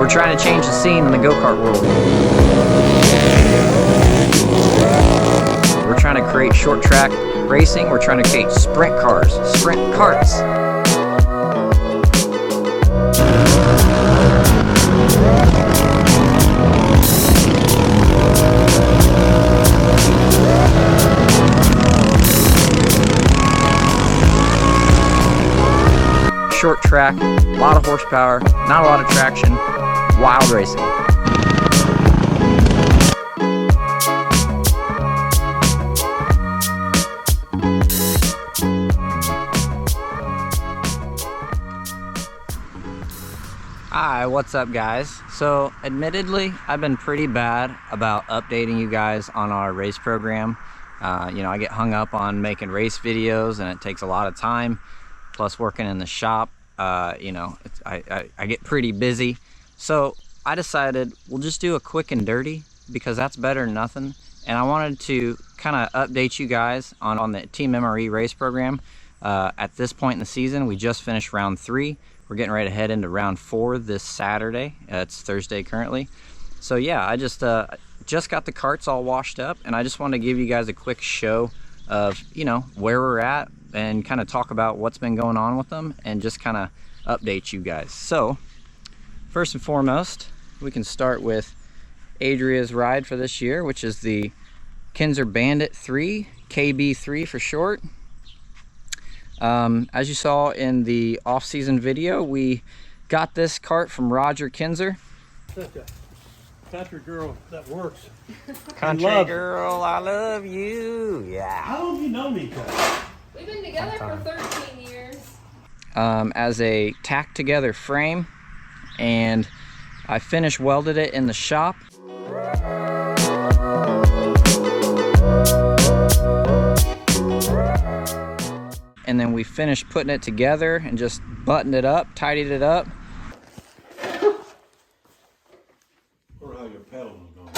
We're trying to change the scene in the go-kart world. We're trying to create short track racing. We're trying to create sprint cars, sprint karts. Short track, a lot of horsepower, not a lot of traction, wild racing. Hi, what's up guys? So admittedly, I've been pretty bad about updating you guys on our race program. You know, I get hung up on making race videos and it takes a lot of time. Plus working in the shop, you know, I get pretty busy. So I decided we'll just do a quick and dirty because that's better than nothing. And I wanted to kind of update you guys on the Team MRE race program. At this point in the season, we just finished round 3. We're getting ready to head into round 4 this Saturday. It's Thursday currently. So yeah, I just got the karts all washed up and I just wanted to give you guys a quick show of, you know, where we're at and kind of talk about what's been going on with them and just kind of update you guys. So first and foremost, we can start with Adria's ride for this year, which is the Kinser Bandit 3, KB3 for short. As you saw in the off-season video, we got this kart from Roger Kinser. Such a country girl that works. Country girl, I love you. Yeah. How long have you known me, Kat? We've been together for 13 years. As a tacked together frame, and I finish welded it in the shop. And then we finished putting it together and just buttoned it up, tidied it up. Or how your pedal was going.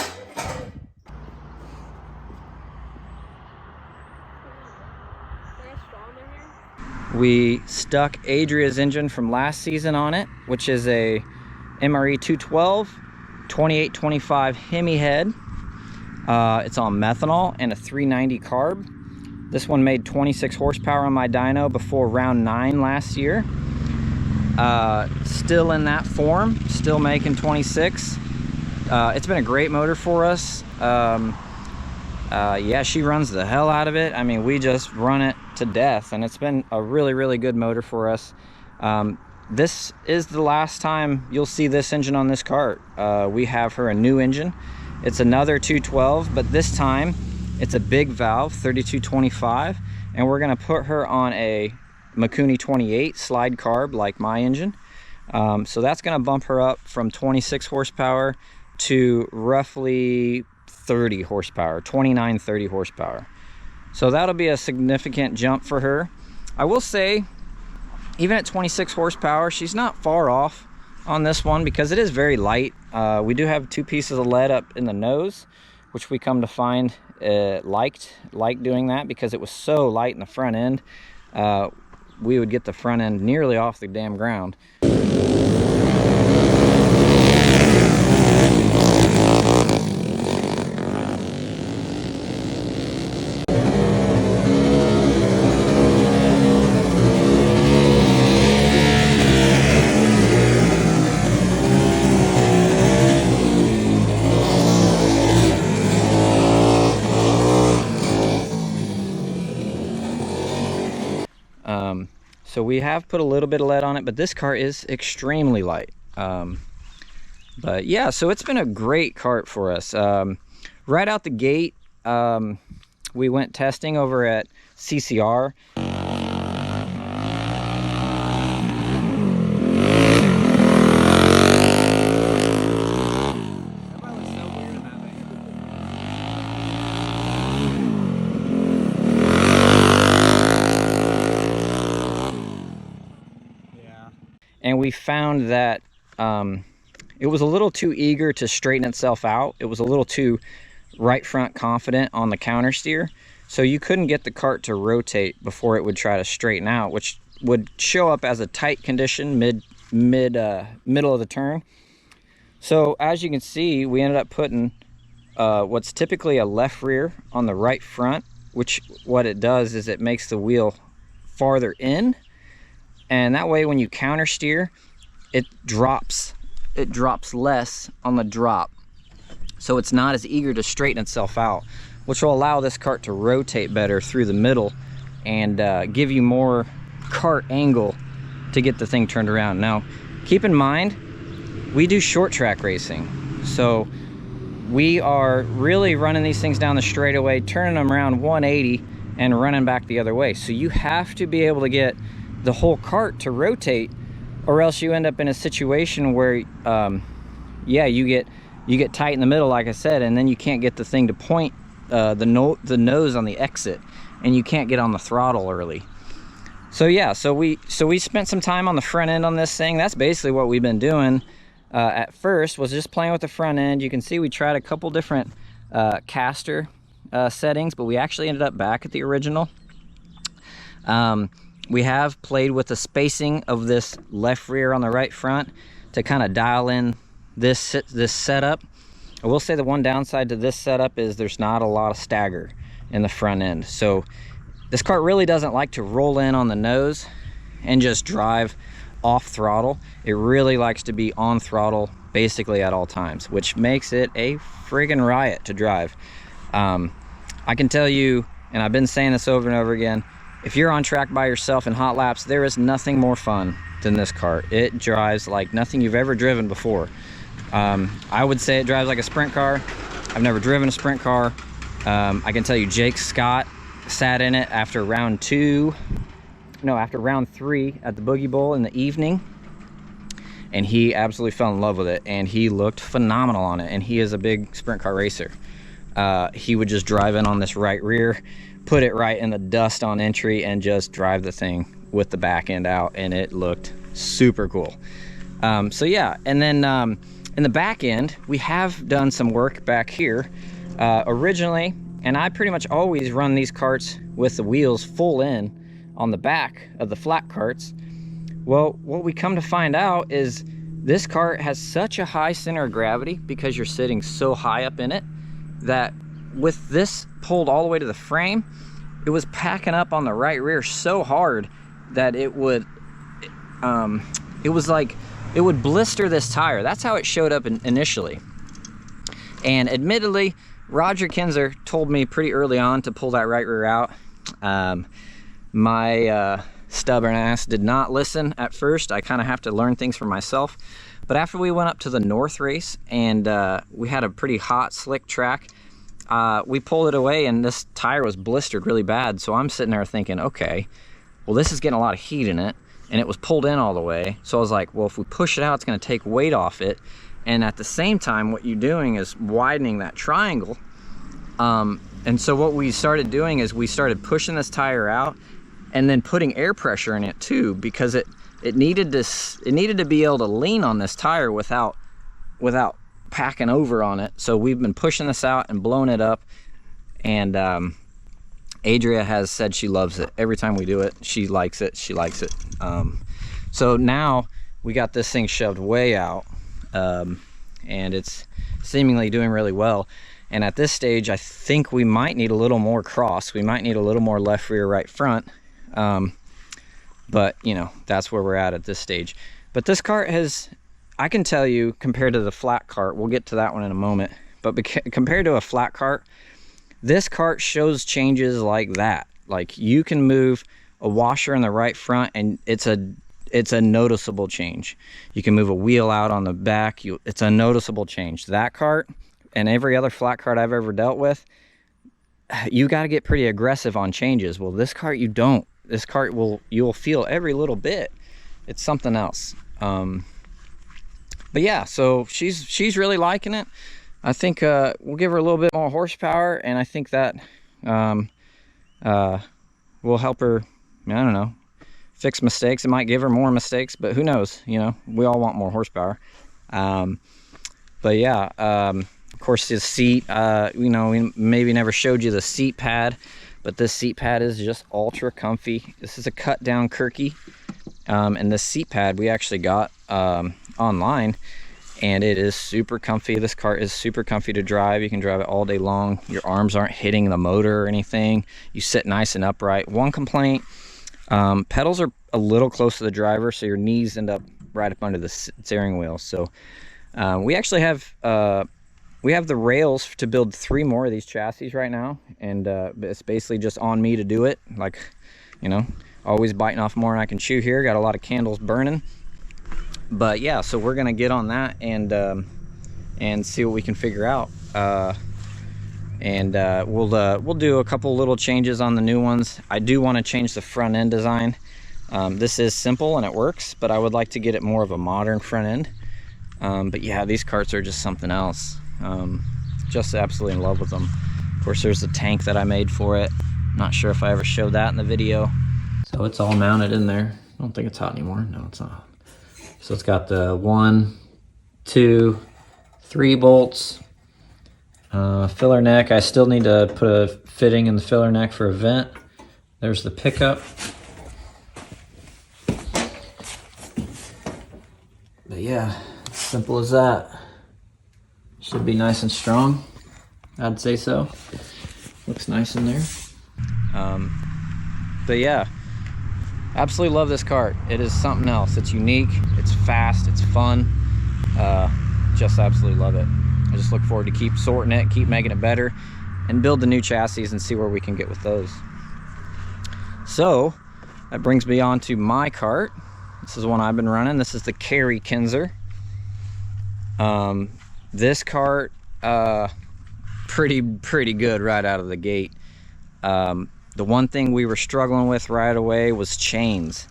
We stuck Adria's engine from last season on it, which is a MRE 212 2825 Hemi head. It's on methanol and a 390 carb. This one made 26 horsepower on my dyno before round 9 last year. Still in that form, still making 26. It's been a great motor for us. Yeah, she runs the hell out of it. I mean, we just run it to death, and it's been a really, really good motor for us. This is the last time you'll see this engine on this kart. We have her a new engine. It's another 212, but this time it's a big valve 3225, and we're gonna put her on a Mikuni 28 slide carb like my engine. So that's gonna bump her up from 26 horsepower to roughly 30 horsepower, 29, 30 horsepower. So that'll be a significant jump for her. I will say, even at 26 horsepower, she's not far off on this one because it is very light. We do have 2 pieces of lead up in the nose, which we come to find liked doing that because it was so light in the front end. We would get the front end nearly off the damn ground. So we have put a little bit of lead on it, but this kart is extremely light. But yeah, so it's been a great kart for us. Right out the gate, we went testing over at CCR. And we found that it was a little too eager to straighten itself out. It was a little too right front confident on the counter steer. So you couldn't get the kart to rotate before it would try to straighten out, which would show up as a tight condition middle of the turn. So as you can see, we ended up putting what's typically a left rear on the right front, which what it does is it makes the wheel farther in, and that way when you counter steer, it drops less on the drop, so it's not as eager to straighten itself out, which will allow this cart to rotate better through the middle and give you more cart angle to get the thing turned around. Now keep in mind, we do short track racing, so we are really running these things down the straightaway, turning them around 180 and running back the other way. So you have to be able to get the whole cart to rotate, or else you end up in a situation where yeah, you get tight in the middle, like I said, and then you can't get the thing to point the nose on the exit, and you can't get on the throttle early. So yeah, so we spent some time on the front end on this thing. That's basically what we've been doing. At first was just playing with the front end. You can see we tried a couple different caster settings, but we actually ended up back at the original. We have played with the spacing of this left rear on the right front to kind of dial in this setup. I will say the one downside to this setup is there's not a lot of stagger in the front end. So this cart really doesn't like to roll in on the nose and just drive off throttle. It really likes to be on throttle basically at all times, which makes it a friggin' riot to drive. I can tell you, and I've been saying this over and over again, if you're on track by yourself in hot laps, there is nothing more fun than this cart. It drives like nothing you've ever driven before. I would say it drives like a sprint car. I've never driven a sprint car. I can tell you Jake Scott sat in it after round 3 at the Boogie Bowl in the evening, and he absolutely fell in love with it, and he looked phenomenal on it, and he is a big sprint car racer. He would just drive in on this right rear, put it right in the dust on entry, and just drive the thing with the back end out, and it looked super cool. So yeah, and then in the back end, we have done some work back here. Originally, and I pretty much always run these carts with the wheels full in on the back of the flat carts. Well, what we come to find out is this cart has such a high center of gravity because you're sitting so high up in it, that with this pulled all the way to the frame, it was packing up on the right rear so hard that it would blister this tire. That's how it showed up initially. And admittedly, Roger Kinser told me pretty early on to pull that right rear out. My stubborn ass did not listen at first. I kind of have to learn things for myself. But after we went up to the North race and we had a pretty hot, slick track, we pulled it away and this tire was blistered really bad. So I'm sitting there thinking, okay, well, this is getting a lot of heat in it, and it was pulled in all the way. So I was like, well, if we push it out, it's going to take weight off it. And at the same time, what you're doing is widening that triangle. And so what we started doing is we started pushing this tire out and then putting air pressure in it too, because it needed to be able to lean on this tire without packing over on it. So we've been pushing this out and blowing it up, and Adria has said she loves it. Every time we do it, she likes it. So now we got this thing shoved way out, and it's seemingly doing really well. And at this stage, I think we might need a little more cross. We might need a little more left rear, right front. But you know, that's where we're at this stage. But this cart has, I can tell you, compared to the flat cart, we'll get to that one in a moment, but compared to a flat cart, this cart shows changes like that. Like, you can move a washer in the right front and it's a noticeable change. You can move a wheel out on the back, it's a noticeable change. That cart and every other flat cart I've ever dealt with, you got to get pretty aggressive on changes. Well, this cart, you don't. This cart you'll feel every little bit. It's something else. But yeah, so she's really liking it. I think we'll give her a little bit more horsepower, and I think that will help her, I don't know, fix mistakes. It might give her more mistakes, but who knows? You know, we all want more horsepower. But yeah, of course, the seat, you know, we maybe never showed you the seat pad, but this seat pad is just ultra comfy. This is a cut down Kirky, and this seat pad we actually got online, and it is super comfy. This cart is super comfy to drive. You can drive it all day long. Your arms aren't hitting the motor or anything. You sit nice and upright. One complaint, pedals are a little close to the driver, so your knees end up right up under the steering wheel. So we actually have the rails to build 3 more of these chassis right now, and it's basically just on me to do it. Like, you know, always biting off more than I can chew here. Got a lot of candles burning. But yeah, so we're gonna get on that and see what we can figure out. We'll do a couple little changes on the new ones. I do want to change the front end design. This is simple and it works, but I would like to get it more of a modern front end. But yeah, these carts are just something else. Just absolutely in love with them. Of course, there's the tank that I made for it. Not sure if I ever showed that in the video. So it's all mounted in there. I don't think it's hot anymore. No, it's not. So it's got the 1, 2, 3 bolts. Filler neck. I still need to put a fitting in the filler neck for a vent. There's the pickup. But yeah, simple as that. Should be nice and strong. I'd say so. Looks nice in there. But yeah, absolutely love this cart. It is something else. It's unique, it's fast, it's fun. Just absolutely love it. I just look forward to keep sorting it, keep making it better, and build the new chassis and see where we can get with those. So that brings me on to my cart. This is one I've been running. This is the Kinser. This cart, pretty good right out of the gate. The one thing we were struggling with right away was chains.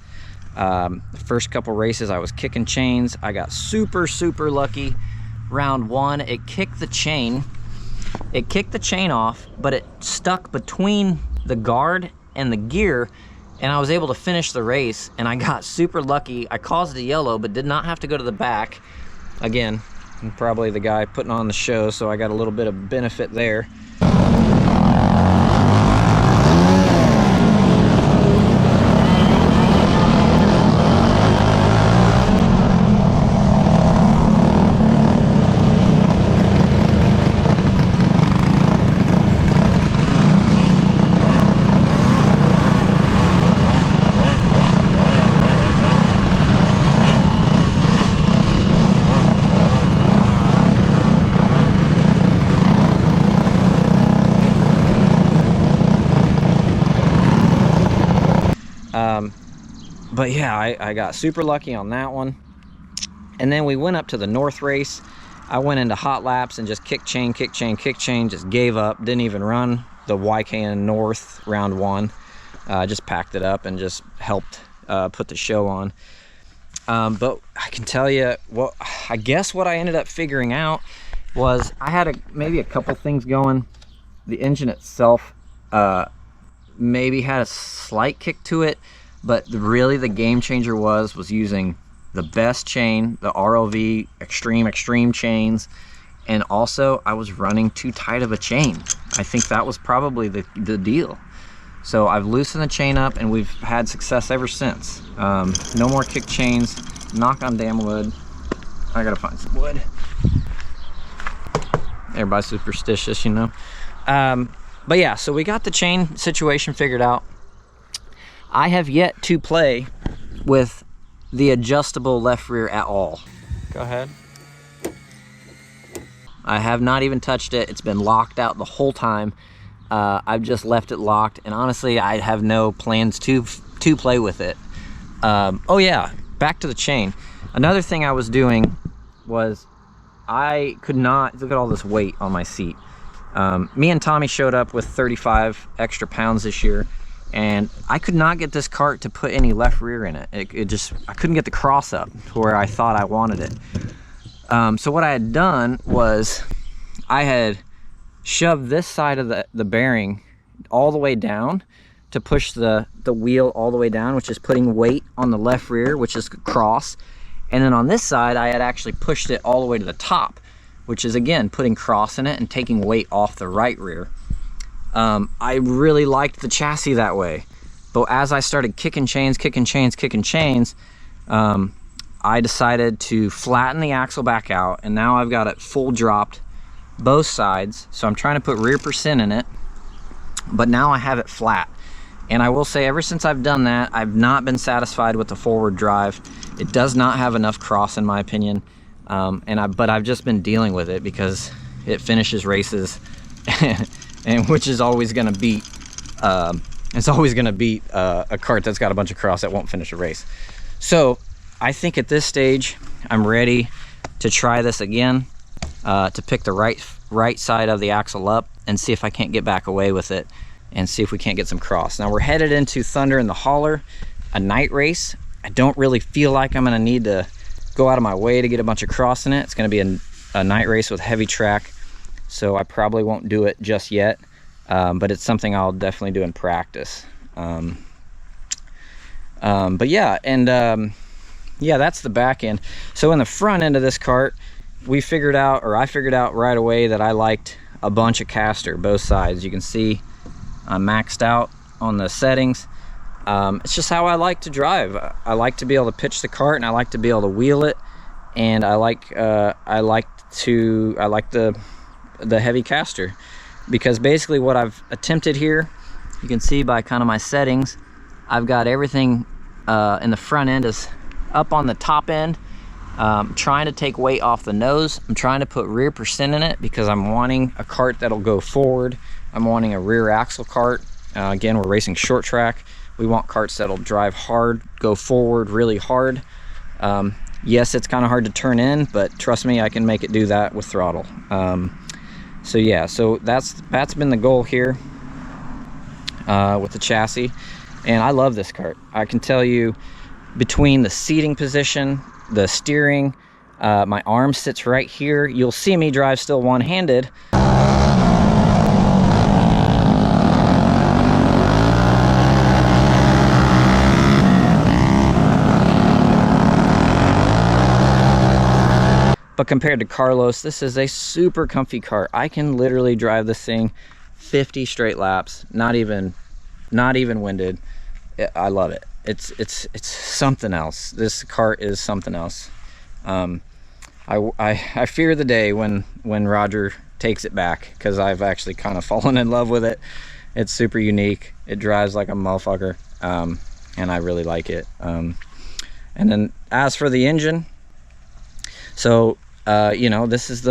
The first couple races I was kicking chains. I got super lucky. Round 1, it kicked the chain off, but it stuck between the guard and the gear, and I was able to finish the race, and I got super lucky. I caused a yellow but did not have to go to the back. Again, I'm probably the guy putting on the show, so I got a little bit of benefit there. But yeah, I got super lucky on that one. And then we went up to the North race. I went into hot laps and just kick chain, just gave up, didn't even run the YKN North round 1. Just packed it up and just helped put the show on. But I can tell you, I guess what I ended up figuring out was I had maybe a couple things going. The engine itself maybe had a slight kick to it, but really the game changer was using the best chain, the ROV extreme chains, and also I was running too tight of a chain. I think that was probably the deal. So I've loosened the chain up and we've had success ever since. No more kick chains. Knock on damn wood. I gotta find some wood. Everybody's superstitious, you know. But yeah, so we got the chain situation figured out. I have yet to play with the adjustable left rear at all. Go ahead. I have not even touched it. It's been locked out the whole time. I've just left it locked, and honestly, I have no plans to play with it. Oh yeah, back to the chain. Another thing I was doing was I could not, look at all this weight on my seat. Me and Tommy showed up with 35 extra pounds this year, and I could not get this cart to put any left rear in it. I couldn't get the cross up to where I thought I wanted it. So what I had done was I had shoved this side of the bearing all the way down to push the wheel all the way down, which is putting weight on the left rear, which is cross. And then on this side, I had actually pushed it all the way to the top, which is again putting cross in it and taking weight off the right rear. I really liked the chassis that way, but as I started kicking chains, I decided to flatten the axle back out, and now I've got it full dropped both sides. So I'm trying to put rear percent in it, but now I have it flat. And I will say, ever since I've done that, I've not been satisfied with the forward drive. It does not have enough cross, in my opinion. But I've just been dealing with it because it finishes races, and which is always going to beat. It's always going to beat a kart that's got a bunch of cross that won't finish a race. So I think at this stage, I'm ready to try this again, to pick the right side of the axle up and see if I can't get back away with it, and see if we can't get some cross. Now we're headed into Thunder in the Holler, a night race. I don't really feel like I'm gonna need to go out of my way to get a bunch of cross in it. It's gonna be a night race with heavy track, so I probably won't do it just yet, but it's something I'll definitely do in practice. But yeah, and yeah, that's the back end. So in the front end of this kart, I figured out right away that I liked a bunch of caster, both sides. You can see I'm maxed out on the settings. It's just how I like to drive. I like to be able to pitch the kart, and I like to be able to wheel it, and I like the heavy caster, because basically what I've attempted here, you can see by kind of my settings, I've got everything in the front end is up on the top end. Trying to take weight off the nose. I'm trying to put rear percent in it because I'm wanting a kart that'll go forward. I'm wanting a rear axle kart. Again, we're racing short track. We want karts that'll drive hard, go forward really hard. Yes, it's kind of hard to turn in, but trust me, I can make it do that with throttle. So yeah, so that's been the goal here with the chassis, and I love this kart. I can tell you, between the seating position, the steering, my arm sits right here. You'll see me drive still one-handed. But compared to Carlos, this is a super comfy kart. I can literally drive this thing 50 straight laps, not even winded. I love it. It's something else. This kart is something else. I fear the day when Roger takes it back, because I've actually kind of fallen in love with it. It's super unique. It drives like a motherfucker, and I really like it. And then as for the engine, so you know, this is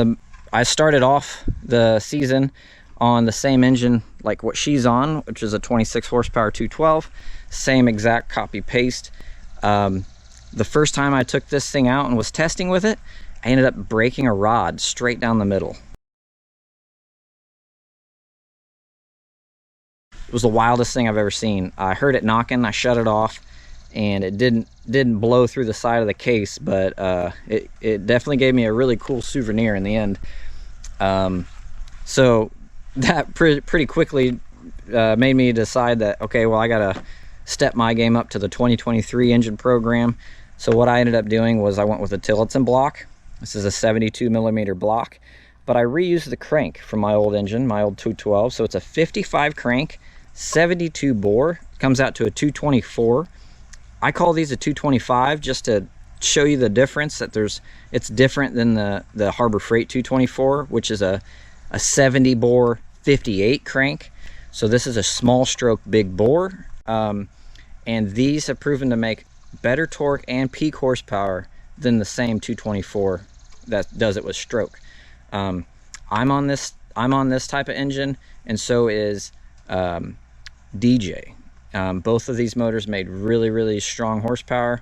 I started off the season on the same engine like what she's on, which is a 26 horsepower 212. Same exact copy paste. The first time I took this thing out and was testing with it, I ended up breaking a rod straight down the middle. It was the wildest thing I've ever seen. I heard it knocking, I shut it off, and it didn't blow through the side of the case, but it definitely gave me a really cool souvenir in the end. So that pretty quickly made me decide that, okay, well, I gotta step my game up to the 2023 engine program. So what I ended up doing was I went with a Tillotson block. This is a 72 millimeter block, but I reused the crank from my old engine, my old 212. So it's a 55 crank, 72 bore, comes out to a 224. I call these a 225 just to show you the difference, that it's different than the Harbor Freight 224, which is a 70 bore 58 crank. So this is a small stroke big bore, and these have proven to make better torque and peak horsepower than the same 224 that does it with stroke. I'm on this type of engine, and so is DJ. Both of these motors made really strong horsepower,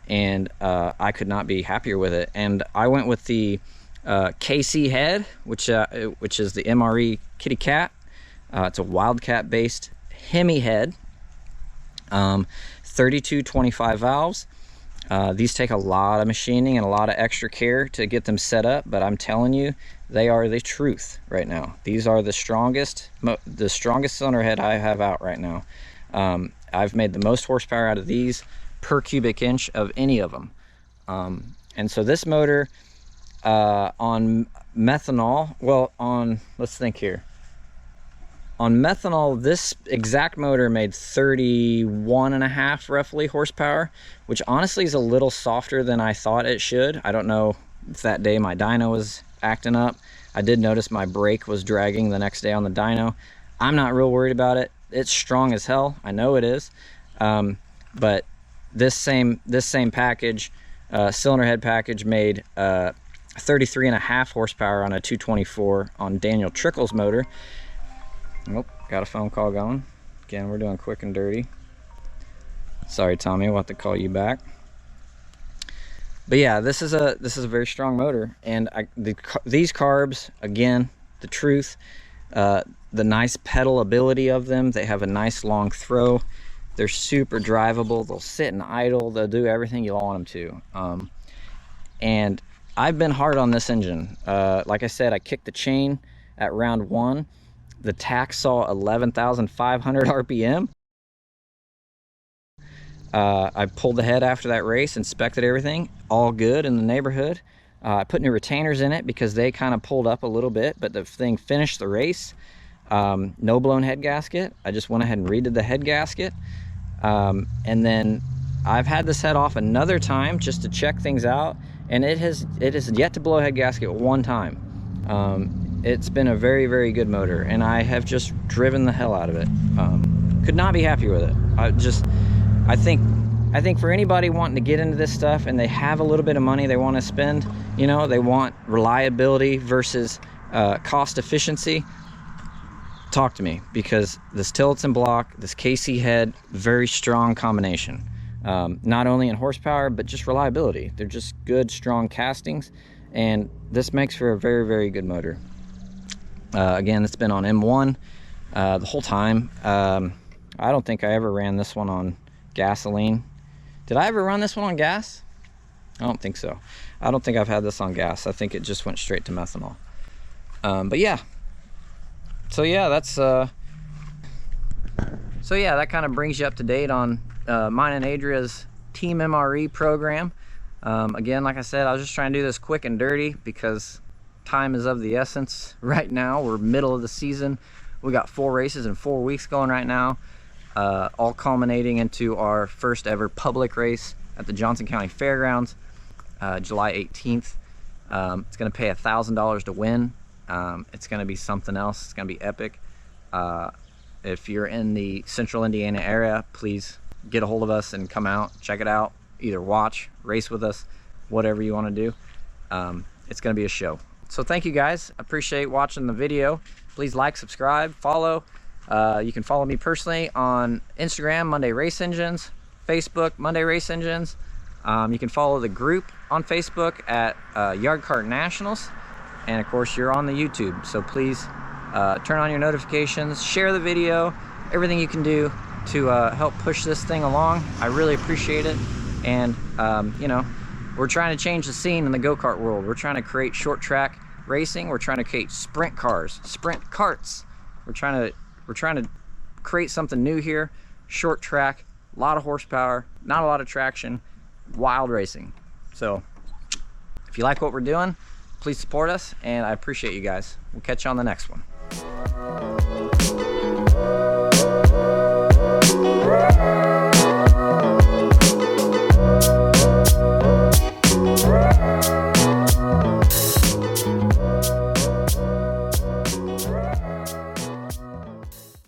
and I could not be happier with it. And I went with the KC head, which is the MRE Kitty Cat. It's a Wildcat based Hemi head, 3225 valves. These take a lot of machining and a lot of extra care to get them set up, but I'm telling you, they are the truth right now. These are the strongest cylinder head I have out right now. I've made the most horsepower out of these per cubic inch of any of them. And so this motor on methanol, well, let's think here. On methanol, this exact motor made 31.5 roughly horsepower, which honestly is a little softer than I thought it should. I don't know if that day my dyno was acting up. I did notice my brake was dragging the next day on the dyno. I'm not real worried about it. It's strong as hell. I know it is. But this same package, cylinder head package, made 33.5 horsepower on a 224 on Daniel Trickle's motor. Oh, got a phone call going. Again, we're doing quick and dirty. Sorry, Tommy, we'll have to call you back. But yeah, this is a very strong motor, and these carbs, again, the truth, the nice pedal ability of them. They have a nice long throw. They're super drivable. They'll sit and idle. They'll do everything you want them to. And I've been hard on this engine. Like I said, I kicked the chain at round 1. The tach saw 11,500 RPM. I pulled the head after that race, inspected everything, all good in the neighborhood. I put new retainers in it because they kind of pulled up a little bit, but the thing finished the race. No blown head gasket. I just went ahead and redid the head gasket. And then I've had this head off another time just to check things out, and it has yet to blow a head gasket one time. It's been a very, very good motor, and I have just driven the hell out of it. Could not be happier with it. I think for anybody wanting to get into this stuff and they have a little bit of money they want to spend, you know, they want reliability versus cost efficiency, talk to me, because this Tillotson block, this KC head, very strong combination. Not only in horsepower, but just reliability. They're just good, strong castings, and this makes for a very, very good motor. Again, it's been on M1 the whole time. I don't think I ever ran this one on gasoline. Did I ever run this one on gas? I don't think so. I don't think I've had this on gas. I think it just went straight to methanol. But yeah. So yeah, that kind of brings you up to date on mine and Adria's Team MRE program. Again, like I said, I was just trying to do this quick and dirty because time is of the essence right now. We're middle of the season. We got 4 races in 4 weeks going right now, all culminating into our first ever public race at the Johnson County Fairgrounds, July 18th. It's going to pay $1,000 to win. It's going to be something else. It's going to be epic. If you're in the central Indiana area, please get a hold of us and come out, check it out, either watch, race with us, whatever you want to do. It's going to be a show. So thank you guys. I appreciate watching the video. Please like, subscribe, follow. You can follow me personally on Instagram, Monday Race Engines, Facebook, Monday Race Engines. You can follow the group on Facebook at Yard Cart Nationals. And of course, you're on the YouTube. So please turn on your notifications, share the video, everything you can do to help push this thing along. I really appreciate it. And you know, we're trying to change the scene in the go-kart world. We're trying to create short track racing. We're trying to create sprint cars, sprint karts. We're trying to create something new here. Short track, a lot of horsepower, not a lot of traction, wild racing. So if you like what we're doing, please support us, and I appreciate you guys. We'll catch you on the next one.